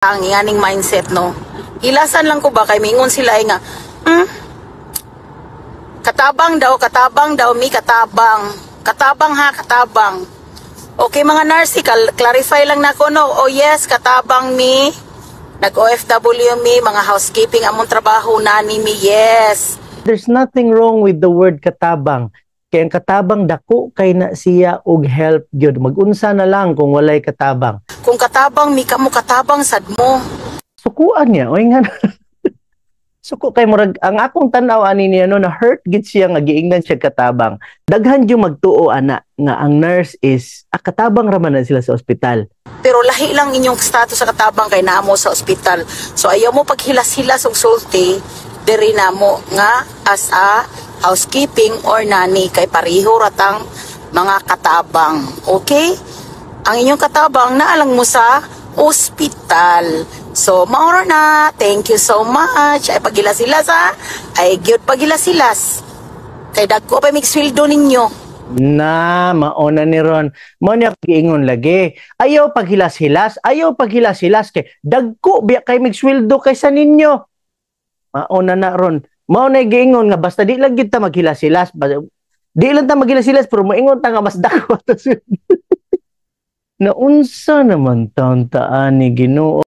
ang iyaning mindset, no? Ilasan lang ko ba kay mingon sila ay nga, katabang daw, mi katabang. Katabang ha, katabang. Okay mga nurse, clarify lang na ko, no? Oh yes, katabang mi. Nag-OFW mi, mga housekeeping, among trabaho nani mi, yes. There's nothing wrong with the word katabang. Kaya ang katabang dako kay na siya og help gyud. Mag-unsa na lang kung walay katabang. Kung katabang mi kamo katabang sad mo. Sukuan niya oy nga. Suko kay murag ang akong tan-aw ani niya no na hurt gid siya nga giingnan siya katabang. Daghan yung magtuo ana nga ang nurse is katabang ra man na sila sa ospital. Pero lahi lang inyong status sa katabang kay naamo sa ospital. So ayaw mo paghilas-hilas og sulti diri namo nga as a housekeeping or nani kay pareho ratang mga katabang. Okay? Ang inyong katabang naalang mo sa ospital. So, mauro na. Thank you so much. Ay pagilas-hilas ha. Ay gyud pagilas-hilas. Kay dagko pa migsweldo ninyo. Na, mauna ni Ron. Mo niya giingon lagi. Ayaw paghilas-hilas kay dagko biya kay migsweldo kaysa ninyo. Mauna na Ron. Mao na giingon nga basta di lang kita maghilas-hilas. Di lang ta maghilas-hilas pero moingon ta nga mas dako. Naunsa naman taon-taan ni Ginoo.